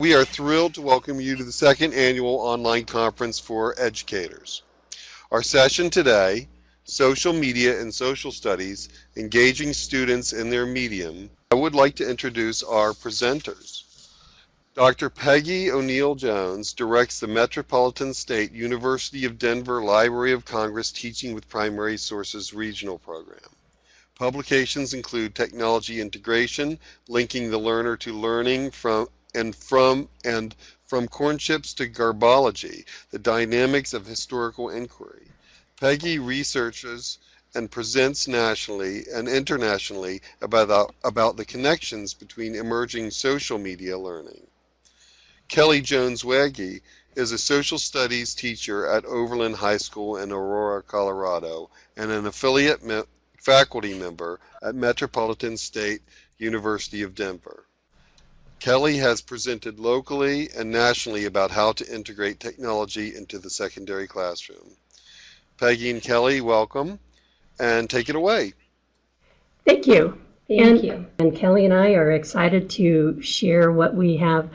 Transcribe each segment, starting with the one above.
We are thrilled to welcome you to the second annual online conference for educators. Our session today, Social Media and Social Studies, Engaging Students in Their Medium. I would like to introduce our presenters. Dr. Peggy O'Neill-Jones directs the Metropolitan State University of Denver Library of Congress Teaching with Primary Sources Regional Program. Publications include Technology Integration, Linking the Learner to Learning from Corn Chips to Garbology, The Dynamics of Historical Inquiry. Peggy researches and presents nationally and internationally about the connections between emerging social media learning. Kelly Jones-Wagge is a social studies teacher at Overland High School in Aurora, Colorado, and an affiliate faculty member at Metropolitan State University of Denver. Kelly has presented locally and nationally about how to integrate technology into the secondary classroom. Peggy and Kelly, welcome, and take it away. Thank you. Thank you. And Kelly and I are excited to share what we have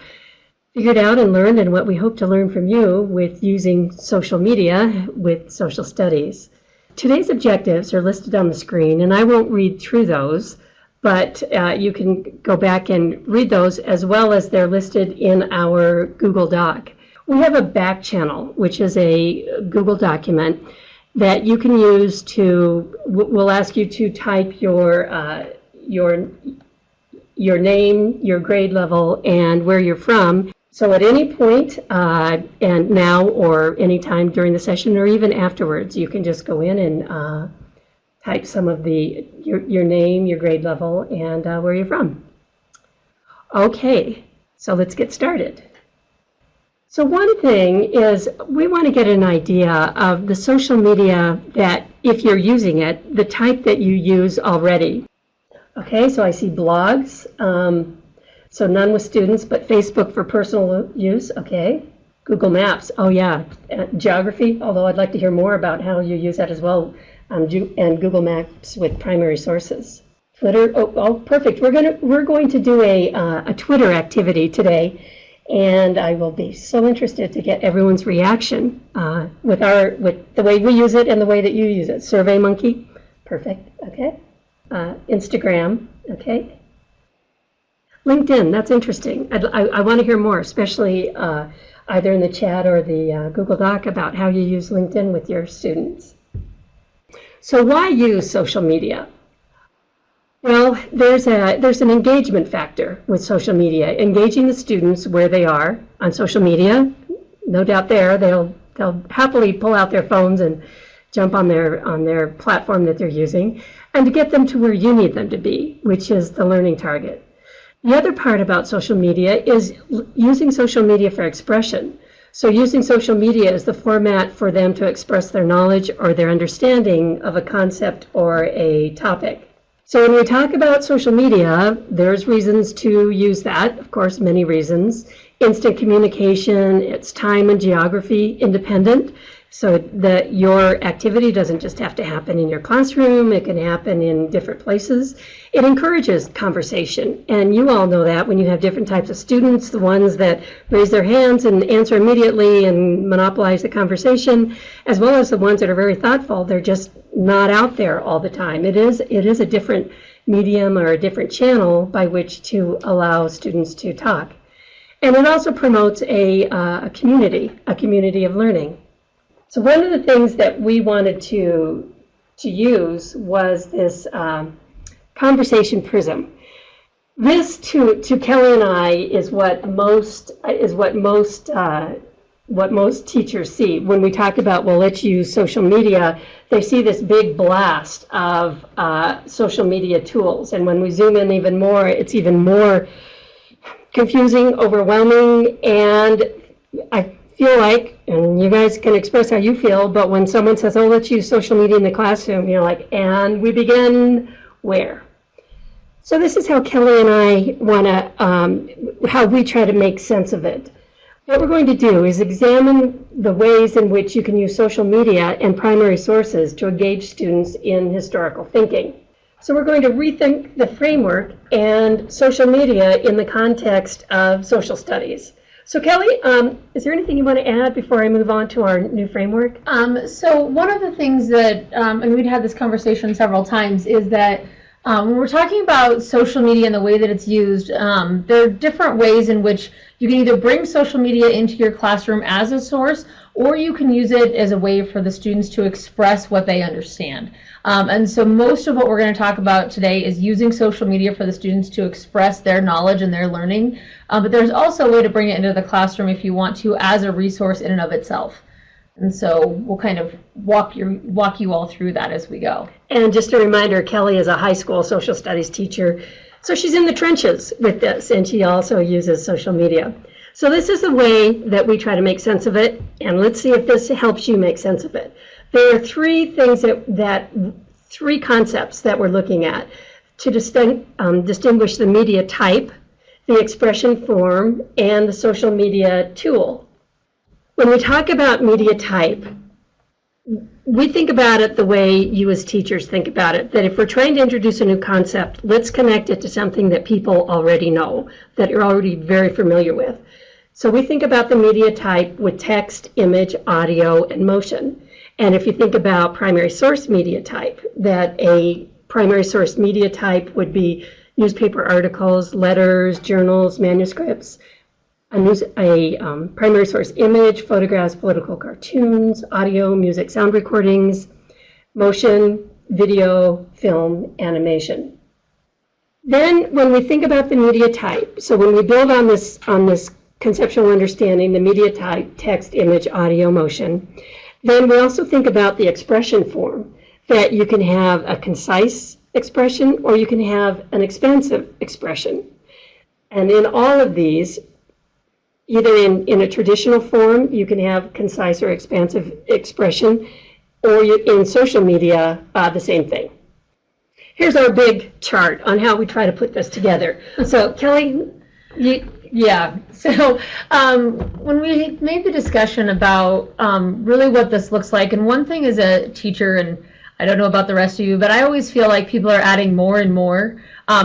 figured out and learned and what we hope to learn from you with using social media with social studies. Today's objectives are listed on the screen, and I won't read through those, but you can go back and read those as well as they're listed in our Google Doc. We have a Backchannel, which is a Google document that you can use to, we'll ask you to type your name, your grade level, and where you're from. So at any point, and now or anytime during the session or even afterwards, you can just go in and type some of your name, your grade level, and where you're from. Okay, so let's get started. So one thing is we want to get an idea of the social media that, if you're using it, the type that you use already. Okay, so I see blogs. So none with students, but Facebook for personal use, okay. Google Maps, oh yeah. Geography, although I'd like to hear more about how you use that as well, and Google Maps with primary sources. Twitter, oh perfect. We're going to do a Twitter activity today, and I will be so interested to get everyone's reaction with the way we use it and the way that you use it. SurveyMonkey, perfect, okay. Instagram, okay. LinkedIn, that's interesting. I want to hear more, especially either in the chat or the Google Doc about how you use LinkedIn with your students. So why use social media? Well, there's an engagement factor with social media, engaging the students where they are on social media. No doubt they'll happily pull out their phones and jump on their platform that they're using, and to get them to where you need them to be, which is the learning target. The other part about social media is using social media for expression. So using social media as the format for them to express their knowledge or their understanding of a concept or a topic. So when we talk about social media, there's reasons to use that, of course, many reasons. Instant communication, it's time and geography independent. So that your activity doesn't just have to happen in your classroom, it can happen in different places. It encourages conversation, and you all know that when you have different types of students, the ones that raise their hands and answer immediately and monopolize the conversation, as well as the ones that are very thoughtful, they're just not out there all the time. It is a different medium or a different channel by which to allow students to talk. And it also promotes a community of learning. So one of the things that we wanted to use was this conversation prism. This to Kelly and I is what most teachers see when we talk about, well, let's use social media. They see this big blast of social media tools, and when we zoom in even more, it's even more confusing, overwhelming, and I feel like, and you guys can express how you feel, but when someone says, oh, let's use social media in the classroom, you're like, and we begin where? So this is how Kelly and I want to, how we try to make sense of it. What we're going to do is examine the ways in which you can use social media and primary sources to engage students in historical thinking. So we're going to rethink the framework and social media in the context of social studies. So Kelly, is there anything you want to add before I move on to our new framework? So one of the things that, and we'd had this conversation several times, is that when we're talking about social media and the way that it's used, there are different ways in which you can either bring social media into your classroom as a source, or you can use it as a way for the students to express what they understand. And so most of what we're going to talk about today is using social media for the students to express their knowledge and their learning. But there's also a way to bring it into the classroom if you want to, as a resource in and of itself. And so we'll kind of walk you all through that as we go. And just a reminder, Kelly is a high school social studies teacher, so she's in the trenches with this, and she also uses social media. So this is the way that we try to make sense of it, and let's see if this helps you make sense of it. There are three things three concepts that we're looking at to distinguish the media type, the expression form, and the social media tool. When we talk about media type, we think about it the way you as teachers think about it, that if we're trying to introduce a new concept, let's connect it to something that people already know, that you're already very familiar with. So we think about the media type with text, image, audio, and motion. And if you think about primary source media type, that a primary source media type would be newspaper articles, letters, journals, manuscripts. A primary source image, photographs, political cartoons, audio, music, sound recordings, motion, video, film, animation. Then when we think about the media type, so when we build on this conceptual understanding, the media type, text, image, audio, motion, then we also think about the expression form, that you can have a concise expression or you can have an expansive expression. And in all of these, either in a traditional form, you can have concise or expansive expression, or in social media, the same thing. Here's our big chart on how we try to put this together. So Kelly, Yeah, so when we made the discussion about really what this looks like, and one thing as a teacher, and I don't know about the rest of you, but I always feel like people are adding more and more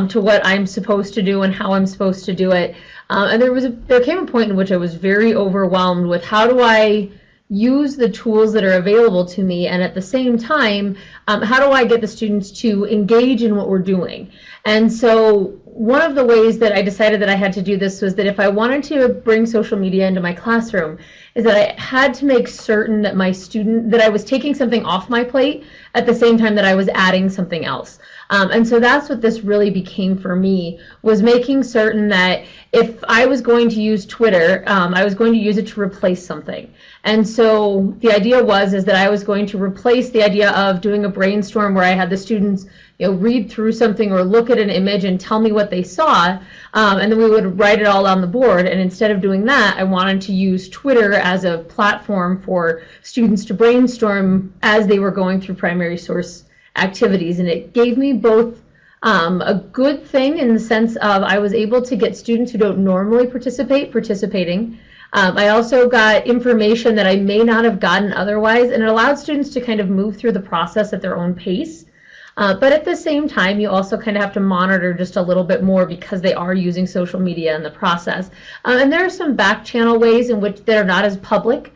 to what I'm supposed to do and how I'm supposed to do it. And there came a point in which I was very overwhelmed with how do I use the tools that are available to me, and at the same time, how do I get the students to engage in what we're doing? And so one of the ways that I decided that I had to do this was that if I wanted to bring social media into my classroom, is that I had to make certain that that I was taking something off my plate at the same time that I was adding something else. And so that's what this really became for me, was making certain that if I was going to use Twitter, I was going to use it to replace something. And so the idea is that I was going to replace the idea of doing a brainstorm where I had the students read through something or look at an image and tell me what they saw, and then we would write it all on the board. And instead of doing that, I wanted to use Twitter as a platform for students to brainstorm as they were going through primary source activities. And it gave me both a good thing in the sense of I was able to get students who don't normally participating. I also got information that I may not have gotten otherwise, and it allowed students to kind of move through the process at their own pace. But at the same time, you also kind of have to monitor just a little bit more because they are using social media in the process. And there are some back channel ways in which they're not as public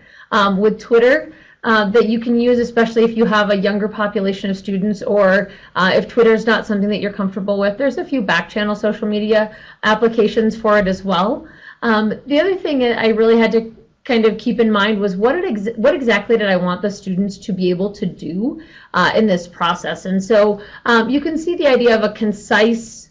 with Twitter that you can use, especially if you have a younger population of students, or if Twitter is not something that you're comfortable with. There's a few back channel social media applications for it as well. The other thing that I really had to kind of keep in mind was what exactly did I want the students to be able to do in this process. And so you can see the idea of a concise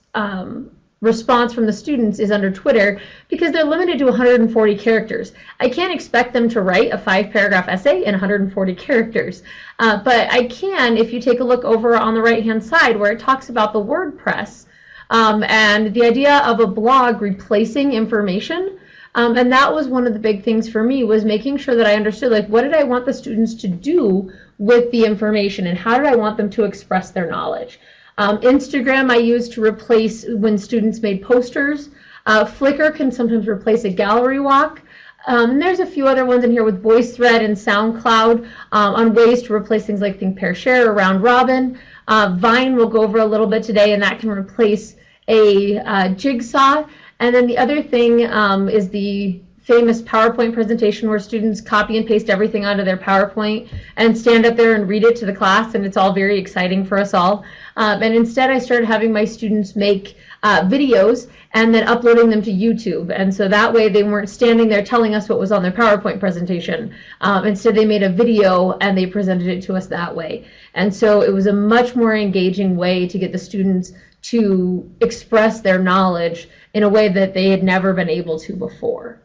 response from the students is under Twitter because they're limited to 140 characters. I can't expect them to write a 5-paragraph essay in 140 characters, but I can if you take a look over on the right-hand side where it talks about the WordPress and the idea of a blog replacing information. And that was one of the big things for me, was making sure that I understood, like, what did I want the students to do with the information and how did I want them to express their knowledge? Instagram I use to replace when students made posters. Flickr can sometimes replace a gallery walk. There's a few other ones in here with VoiceThread and SoundCloud on ways to replace things like Think, Pair, Share or Round Robin. Vine we'll go over a little bit today, and that can replace a jigsaw. And then the other thing is the famous PowerPoint presentation where students copy and paste everything onto their PowerPoint and stand up there and read it to the class, and it's all very exciting for us all. And instead I started having my students make videos and then uploading them to YouTube. And so that way they weren't standing there telling us what was on their PowerPoint presentation. Instead they made a video and they presented it to us that way. And so it was a much more engaging way to get the students to express their knowledge in a way that they had never been able to before.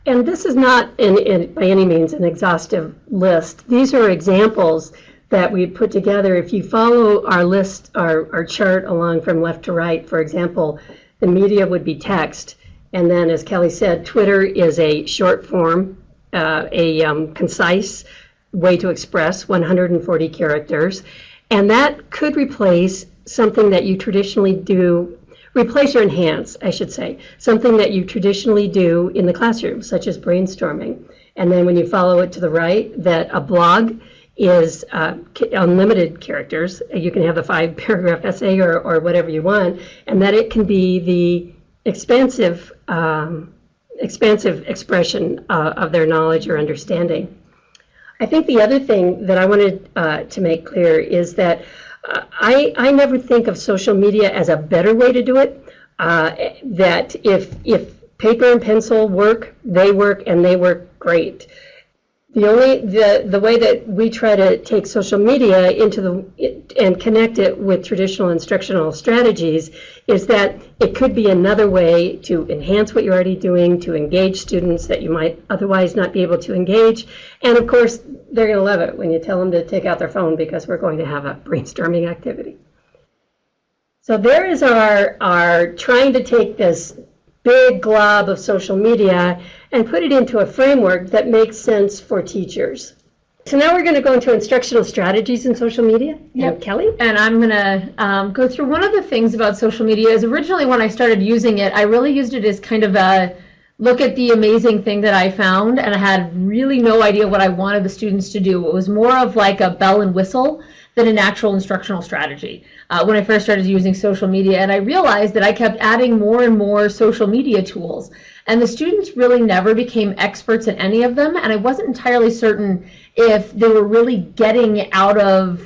And this is not by any means an exhaustive list. These are examples that we put together. If you follow our list, our chart along from left to right, for example, the media would be text. And then, as Kelly said, Twitter is a short form, concise way to express 140 characters. And that could replace something that you traditionally do, replace or enhance, I should say, something that you traditionally do in the classroom, such as brainstorming. And then when you follow it to the right, that a blog is unlimited characters. You can have a 5-paragraph essay or whatever you want, and that it can be the expansive expression of their knowledge or understanding. I think the other thing that I wanted to make clear is that I never think of social media as a better way to do it. That if paper and pencil work, they work, and they work great. The way that we try to take social media and connect it with traditional instructional strategies is that it could be another way to enhance what you're already doing, to engage students that you might otherwise not be able to engage. And of course, they're going to love it when you tell them to take out their phone because we're going to have a brainstorming activity. So there is our trying to take this big glob of social media and put it into a framework that makes sense for teachers. So now we're going to go into instructional strategies in social media. Yep. And Kelly? And I'm going to go through one of the things about social media is originally when I started using it, I really used it as kind of a look at the amazing thing that I found, and I had really no idea what I wanted the students to do. It was more of like a bell and whistle than an actual instructional strategy when I first started using social media. And I realized that I kept adding more and more social media tools, and the students really never became experts in any of them, and I wasn't entirely certain if they were really getting out of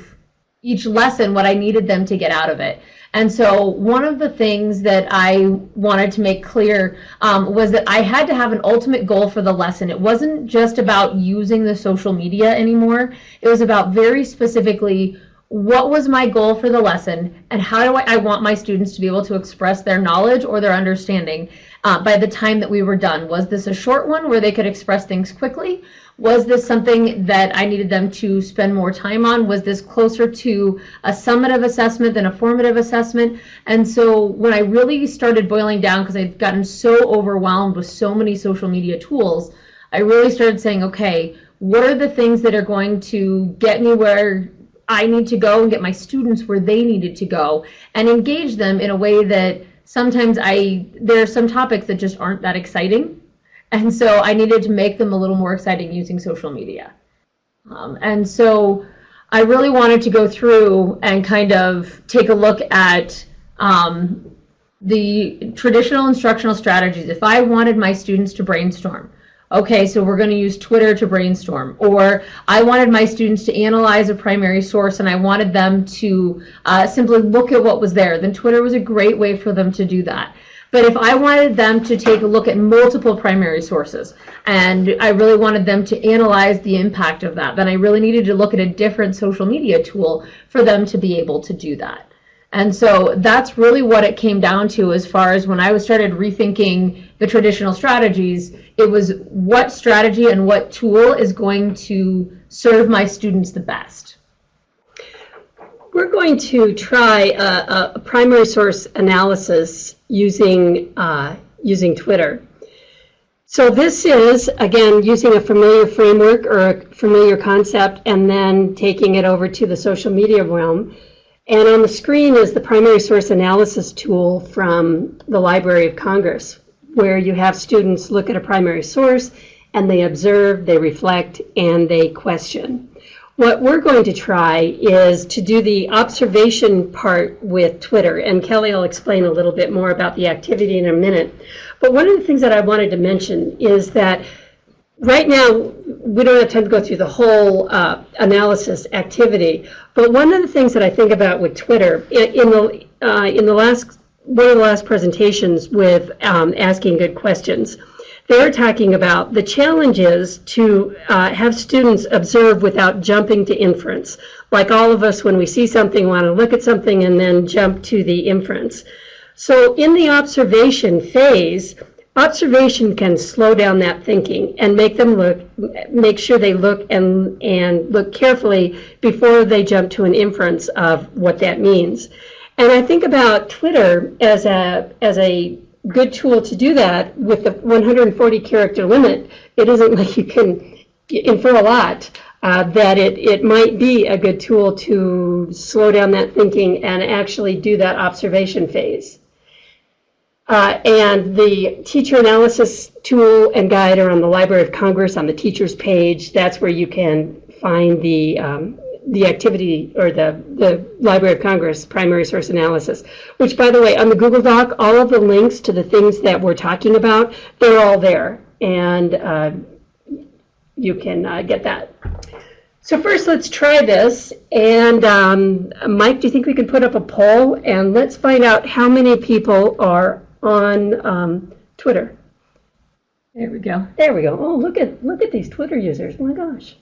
each lesson what I needed them to get out of it. And so one of the things that I wanted to make clear was that I had to have an ultimate goal for the lesson. It wasn't just about using the social media anymore. It was about very specifically what was my goal for the lesson and how do I want my students to be able to express their knowledge or their understanding by the time that we were done. Was this a short one where they could express things quickly? Was this something that I needed them to spend more time on? Was this closer to a summative assessment than a formative assessment? And so when I really started boiling down, because I'd gotten so overwhelmed with so many social media tools, I really started saying, okay, what are the things that are going to get me where I need to go and get my students where they needed to go and engage them in a way that sometimes there are some topics that just aren't that exciting. And so I needed to make them a little more exciting using social media. And so I really wanted to go through and kind of take a look at the traditional instructional strategies. If I wanted my students to brainstorm, okay, so we're going to use Twitter to brainstorm. Or I wanted my students to analyze a primary source and I wanted them to simply look at what was there, then Twitter was a great way for them to do that. But if I wanted them to take a look at multiple primary sources and I really wanted them to analyze the impact of that, then I really needed to look at a different social media tool for them to be able to do that. And so that's really what it came down to as far as when I started rethinking the traditional strategies. It was what strategy and what tool is going to serve my students the best. We're going to try a primary source analysis using Twitter. So this is, again, using a familiar framework or a familiar concept and then taking it over to the social media realm. And on the screen is the primary source analysis tool from the Library of Congress. where you have students look at a primary source and they observe, they reflect, and they question. What we're going to try is to do the observation part with Twitter, and Kelly will explain a little bit more about the activity in a minute. But one of the things that I wanted to mention is that right now we don't have time to go through the whole analysis activity, but one of the things that I think about with Twitter, in the last one of the last presentations with asking good questions, they were talking about the challenges to have students observe without jumping to inference. Like all of us, when we see something, want to look at something and then jump to the inference. So in the observation phase, observation can slow down that thinking and make sure they look and look carefully before they jump to an inference of what that means. And I think about Twitter as a good tool to do that. With the 140 character limit, it isn't like you can infer a lot, that it might be a good tool to slow down that thinking and actually do that observation phase. And the teacher analysis tool and guide are on the Library of Congress on the teachers page. That's where you can find the activity, or the Library of Congress primary source analysis, which, by the way, on the Google Doc, all of the links to the things that we're talking about, they're all there, and you can get that. So first, let's try this. And Mike, do you think we could put up a poll, and let's find out how many people are on Twitter? There we go. There we go. Oh, look at these Twitter users. Oh my gosh.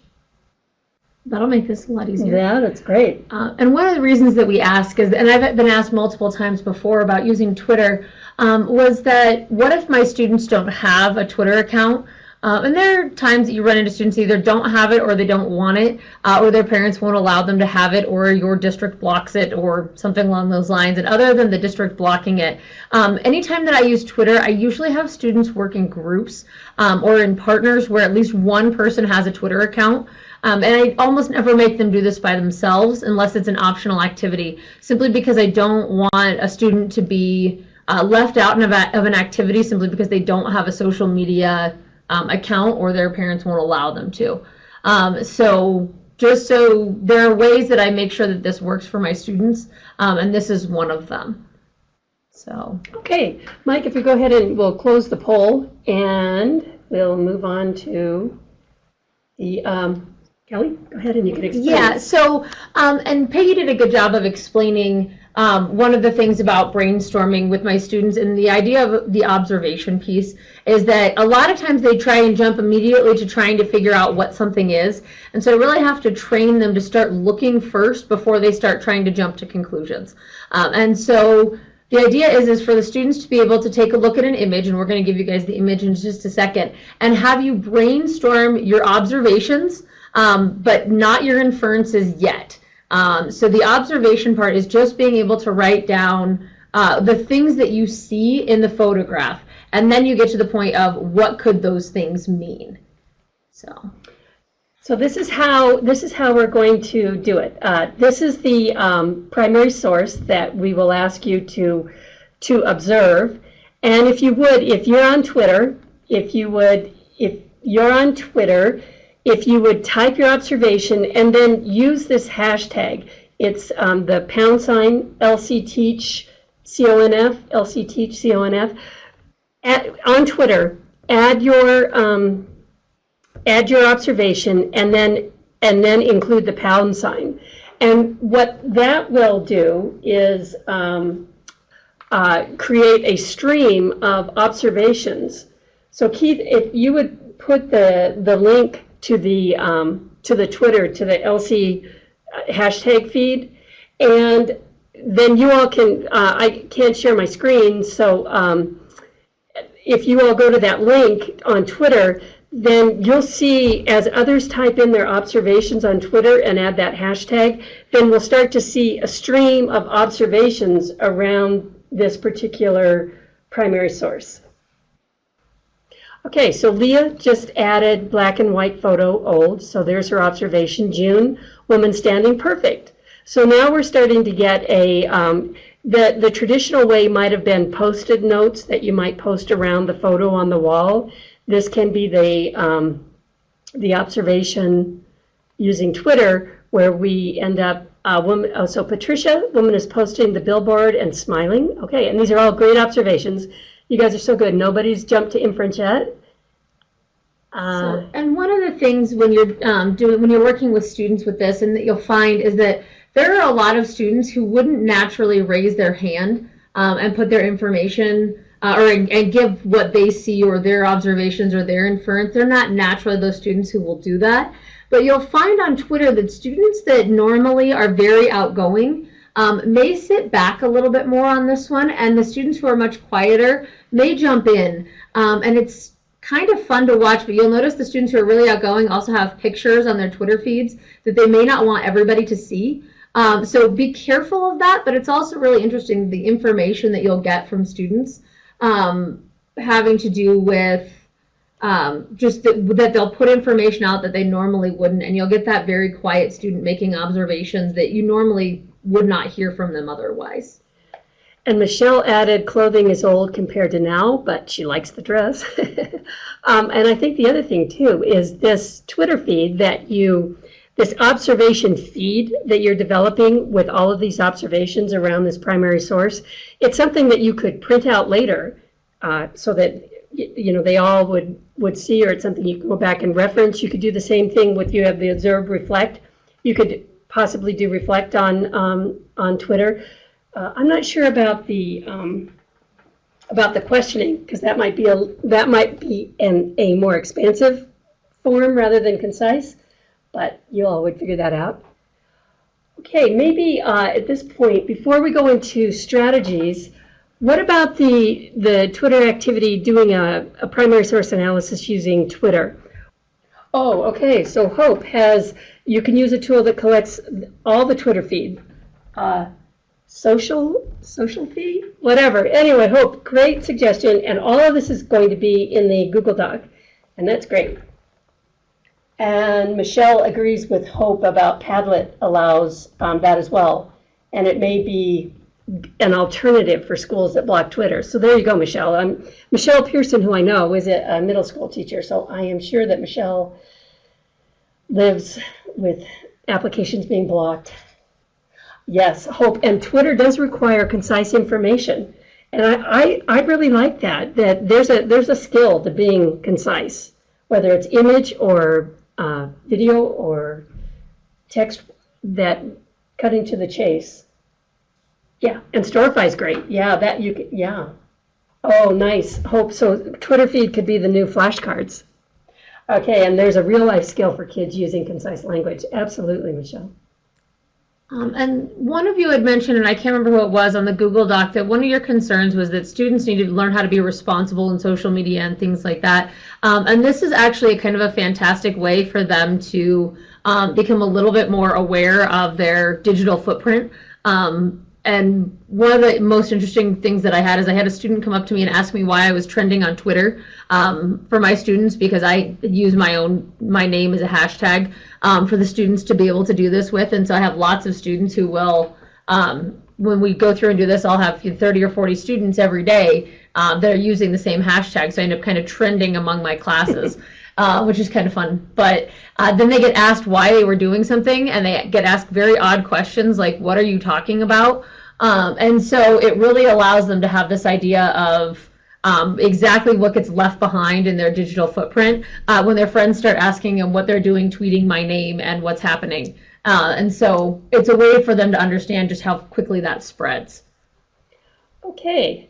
That'll make this a lot easier. Yeah, that's great. And one of the reasons that we ask is, and I've been asked multiple times before about using Twitter, was that what if my students don't have a Twitter account? And there are times that you run into students who either don't have it or they don't want it, or their parents won't allow them to have it, or your district blocks it, or something along those lines. And other than the district blocking it, anytime that I use Twitter, I usually have students work in groups or in partners where at least one person has a Twitter account. And I almost never make them do this by themselves unless it's an optional activity, simply because I don't want a student to be left out of an activity simply because they don't have a social media account or their parents won't allow them to. So just so there are ways that I make sure that this works for my students, and this is one of them. So okay, Mike, if you go ahead and we'll close the poll and we'll move on to the Kelly, go ahead and you can explain. Yeah, so, and Peggy did a good job of explaining one of the things about brainstorming with my students, and the idea of the observation piece is that a lot of times they try and jump immediately to trying to figure out what something is, and so I really have to train them to start looking first before they start trying to jump to conclusions. And so the idea is for the students to be able to take a look at an image, and we're going to give you guys the image in just a second, and have you brainstorm your observations, but not your inferences yet. So the observation part is just being able to write down the things that you see in the photograph, and then you get to the point of what could those things mean. So this is how we're going to do it. This is the primary source that we will ask you to observe, and if you're on Twitter, if you would type your observation and then use this hashtag. It's the # LCTeachConf, LCTeachConf. On Twitter, add your observation and then include the #. And what that will do is create a stream of observations. So Keith, if you would put the link to the Twitter, to the LC hashtag feed, and then you all can, I can't share my screen, so if you all go to that link on Twitter, then you'll see as others type in their observations on Twitter and add that hashtag, then we'll start to see a stream of observations around this particular primary source. Okay, so Leah just added black and white photo old, so there's her observation. June, woman standing perfect. So now we're starting to get The traditional way might have been posted notes that you might post around the photo on the wall. This can be the observation using Twitter, where we end up, so Patricia, woman is posting the billboard and smiling. Okay, and these are all great observations. You guys are so good. Nobody's jumped to inference yet. And one of the things when you're when you're working with students with this, and that you'll find is that there are a lot of students who wouldn't naturally raise their hand and put their information and give what they see or their observations or their inference. They're not naturally those students who will do that. But you'll find on Twitter that students that normally are very outgoing may sit back a little bit more on this one, and the students who are much quieter may jump in. And it's kind of fun to watch, but you'll notice the students who are really outgoing also have pictures on their Twitter feeds that they may not want everybody to see. So be careful of that, but it's also really interesting the information that you'll get from students having to do with just that they'll put information out that they normally wouldn't, and you'll get that very quiet student making observations that you normally would not hear from them otherwise. And Michelle added, clothing is old compared to now, but she likes the dress. And I think the other thing too is this Twitter feed this observation feed that you're developing with all of these observations around this primary source. It's something that you could print out later so that they all would see, or it's something you can go back and reference. You could do the same thing with, you have the observe, reflect. You could possibly do reflect on Twitter. I'm not sure about the questioning, because that might be a more expansive form rather than concise, but you all would figure that out. Okay, maybe at this point, before we go into strategies, what about the Twitter activity doing a primary source analysis using Twitter? Oh, okay, so Hope you can use a tool that collects all the Twitter feed. Social feed? Whatever. Anyway, Hope, great suggestion, and all of this is going to be in the Google Doc, and that's great. And Michelle agrees with Hope about Padlet allows that as well, and it may be an alternative for schools that block Twitter. So there you go, Michelle. Michelle Pearson, who I know, is a middle school teacher, so I am sure that Michelle lives with applications being blocked. Yes, Hope, and Twitter does require concise information, and I really like that there's a skill to being concise, whether it's image or video or text, that cutting to the chase. Yeah, and Storify is great. Yeah, yeah. Oh, nice, Hope. So Twitter feed could be the new flashcards. Okay, and there's a real life skill for kids using concise language. Absolutely, Michelle. And one of you had mentioned, and I can't remember who it was on the Google Doc, that one of your concerns was that students need to learn how to be responsible in social media and things like that. And this is actually kind of a fantastic way for them to become a little bit more aware of their digital footprint. And one of the most interesting things that I had a student come up to me and ask me why I was trending on Twitter for my students, because I use my name as a hashtag for the students to be able to do this with. And so I have lots of students who will, when we go through and do this, I'll have 30 or 40 students every day that are using the same hashtag. So I end up kind of trending among my classes. Which is kind of fun. But then they get asked why they were doing something, and they get asked very odd questions like, what are you talking about? And so it really allows them to have this idea of exactly what gets left behind in their digital footprint when their friends start asking them what they're doing, tweeting my name and what's happening. And so it's a way for them to understand just how quickly that spreads. Okay,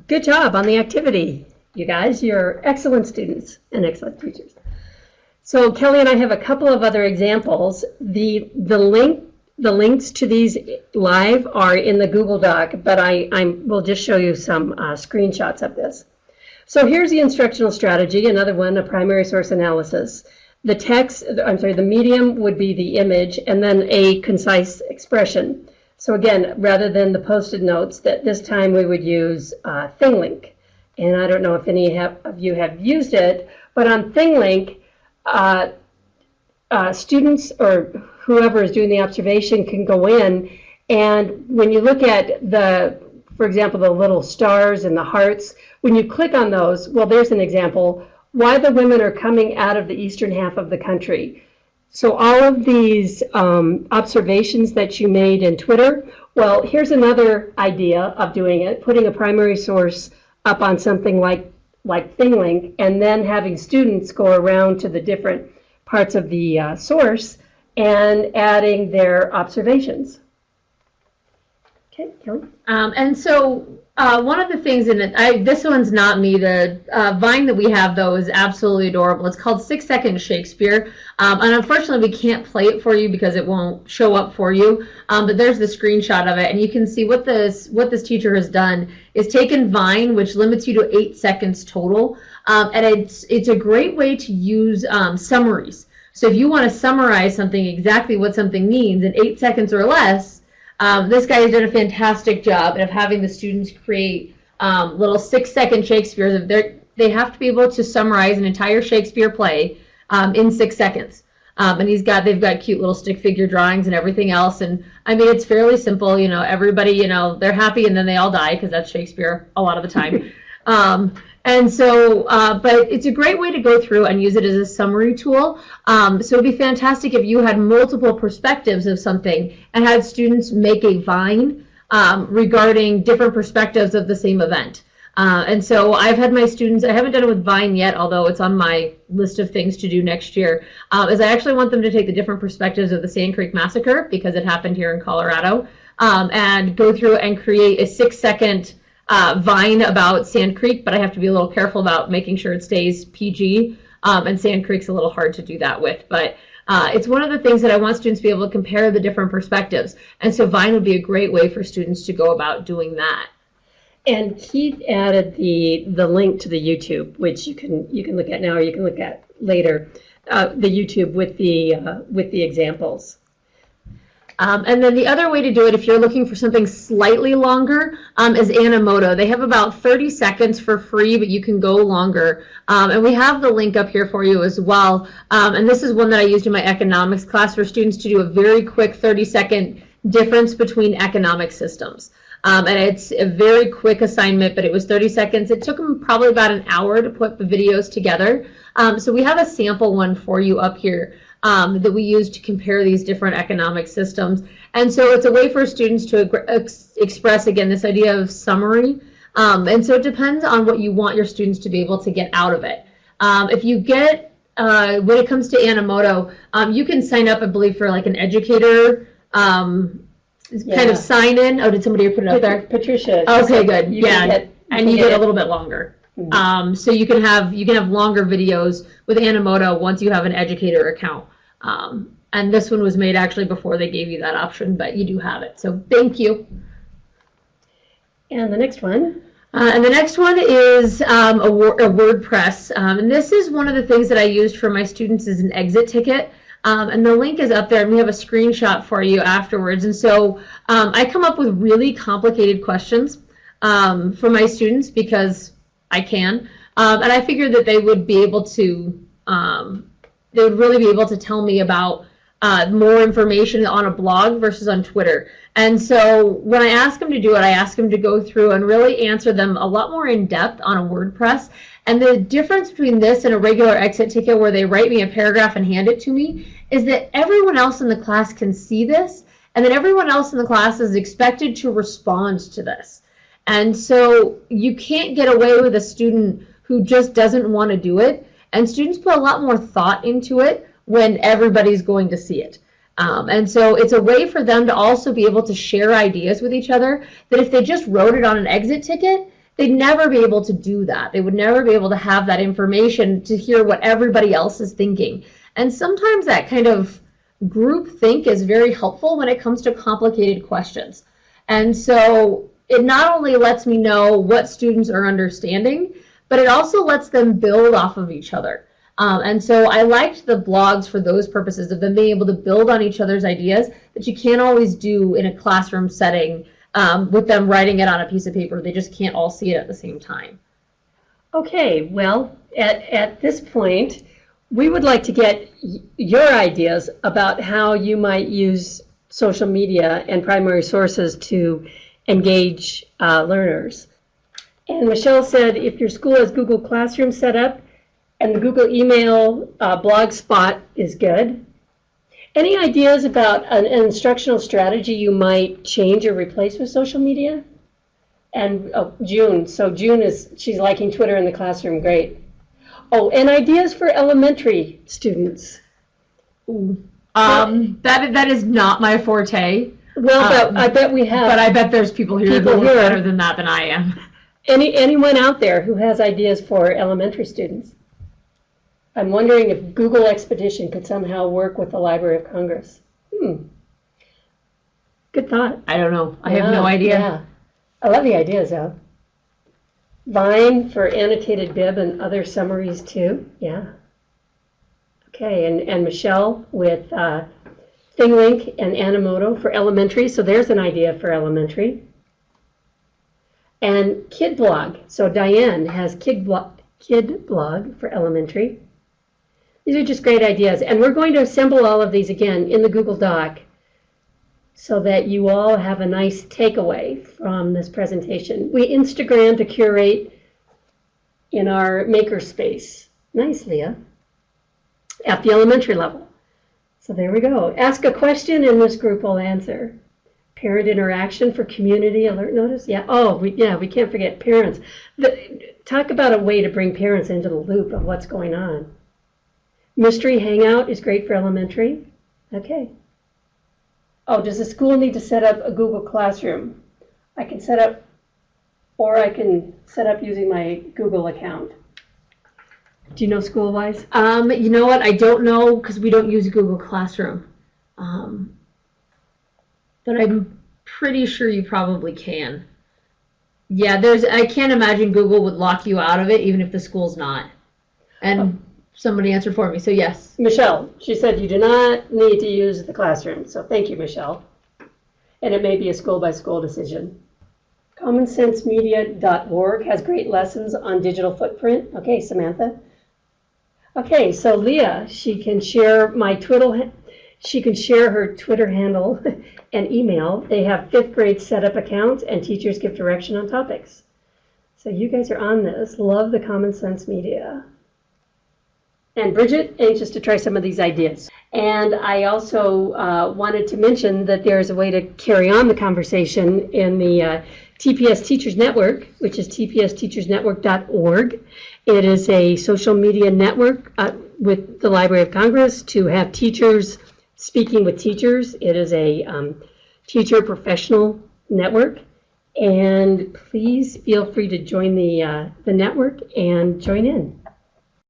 good job on the activity. You guys, you're excellent students and excellent teachers. So Kelly and I have a couple of other examples. The links to these live are in the Google Doc, but I will just show you some screenshots of this. So here's the instructional strategy, another one, a primary source analysis. The medium would be the image, and then a concise expression. So again, rather than the posted notes, that this time we would use ThingLink. And I don't know if any of you have used it, but on ThingLink, students or whoever is doing the observation can go in And when you look at for example, the little stars and the hearts, when you click on those, well, there's an example, why the women are coming out of the eastern half of the country. So all of these observations that you made in Twitter, well, here's another idea of doing it, putting a primary source up on something like ThingLink, and then having students go around to the different parts of the source and adding their observations. Okay, Kelly? And so one of the things in it, this one's not me, the Vine that we have, though, is absolutely adorable. It's called 6-Second Shakespeare. And unfortunately, we can't play it for you because it won't show up for you. But there's the screenshot of it. And you can see what this teacher has done is taken Vine, which limits you to 8 seconds total. And it's a great way to use summaries. So if you want to summarize something, exactly what something means in 8 seconds or less, this guy has done a fantastic job of having the students create little 6-second Shakespeares. They have to be able to summarize an entire Shakespeare play in 6 seconds. And they've got cute little stick figure drawings and everything else. And I mean, it's fairly simple. Everybody, they're happy and then they all die because that's Shakespeare a lot of the time. And so, but it's a great way to go through and use it as a summary tool. So it'd be fantastic if you had multiple perspectives of something and had students make a Vine regarding different perspectives of the same event. And so I've had my students, I haven't done it with Vine yet, although it's on my list of things to do next year, is I actually want them to take the different perspectives of the Sand Creek Massacre, because it happened here in Colorado, and go through and create a 6-second Vine about Sand Creek, but I have to be a little careful about making sure it stays PG, and Sand Creek's a little hard to do that with, but it's one of the things that I want students to be able to compare the different perspectives, and so Vine would be a great way for students to go about doing that. And Keith added the link to the YouTube, which you can look at now, or you can look at later, the YouTube with the examples. And then the other way to do it, if you're looking for something slightly longer, is Animoto. They have about 30 seconds for free, but you can go longer. And we have the link up here for you as well. And this is one that I used in my economics class for students to do a very quick 30-second difference between economic systems. And it's a very quick assignment, but it was 30 seconds. It took them probably about an hour to put the videos together. So we have a sample one for you up here that we use to compare these different economic systems. And so it's a way for students to express, again, this idea of summary. And so it depends on what you want your students to be able to get out of it. If you get, when it comes to Animoto, you can sign up, I believe, for like an educator kind of sign in. Oh, did somebody put it up there? Patricia. Okay, good. Yeah, and you get a little bit longer. Mm-hmm. So you can have longer videos with Animoto once you have an educator account. And this one was made actually before they gave you that option, but you do have it. So thank you. And the next one. And the next one is a WordPress. And this is one of the things that I used for my students as an exit ticket. And the link is up there, and we have a screenshot for you afterwards. And so I come up with really complicated questions for my students because I can. And I figured that they would be able to, they would really be able to tell me about more information on a blog versus on Twitter. And so when I ask them to do it, I ask them to go through and really answer them a lot more in depth on a WordPress. And the difference between this and a regular exit ticket where they write me a paragraph and hand it to me is that everyone else in the class can see this, and then everyone else in the class is expected to respond to this. And so you can't get away with a student who just doesn't want to do it, and students put a lot more thought into it when everybody's going to see it. And so it's a way for them to also be able to share ideas with each other that if they just wrote it on an exit ticket, they'd never be able to do that. They would never be able to have that information to hear what everybody else is thinking. And sometimes that kind of group think is very helpful when it comes to complicated questions. And so it not only lets me know what students are understanding, but it also lets them build off of each other. And so I liked the blogs for those purposes of them being able to build on each other's ideas that you can't always do in a classroom setting with them writing it on a piece of paper. They just can't all see it at the same time. Okay, well, at this point, we would like to get your ideas about how you might use social media and primary sources to engage learners. And Michelle said if your school has Google Classroom set up and the Google email blog spot is good. Any ideas about an instructional strategy you might change or replace with social media? And June, so June she's liking Twitter in the classroom, great. Oh, and ideas for elementary students. That is not my forte. Well, I bet we have. But I bet there's people here who are better than that than I am. Anyone out there who has ideas for elementary students? I'm wondering if Google Expedition could somehow work with the Library of Congress. Good thought. I don't know. I have no idea. Yeah. I love the ideas, though. Vine for annotated bib and other summaries, too. Yeah. Okay, and Michelle with ThingLink and Animoto for elementary. So there's an idea for elementary. And Kid Blog. So Diane has Kid Blog for elementary. These are just great ideas. And we're going to assemble all of these again in the Google Doc so that you all have a nice takeaway from this presentation. We Instagram to curate in our makerspace. Nice, Leah. At the elementary level. So there we go. Ask a question and this group will answer. Parent interaction for community alert notice. Yeah. Oh, we can't forget parents. Talk about a way to bring parents into the loop of what's going on. Mystery Hangout is great for elementary. Okay. Oh, does the school need to set up a Google Classroom? I can set up, or I can set up using my Google account. Do you know school-wise? You know what? I don't know because we don't use Google Classroom. But I'm pretty sure you probably can. Yeah, I can't imagine Google would lock you out of it even if the school's not. And somebody answered for me, so yes. Michelle, she said you do not need to use the classroom. So thank you, Michelle. And it may be a school-by-school decision. CommonSenseMedia.org has great lessons on digital footprint. Okay, Samantha. Okay, so Leah, she can share her Twitter handle and email. They have 5th grade setup accounts and teachers give direction on topics. So you guys are on this. Love the Common Sense Media. And Bridget, anxious to try some of these ideas. And I also wanted to mention that there's a way to carry on the conversation in the TPS Teachers Network, which is tpsteachersnetwork.org. It is a social media network with the Library of Congress to have teachers speaking with teachers. It is a teacher professional network. And please feel free to join the network and join in.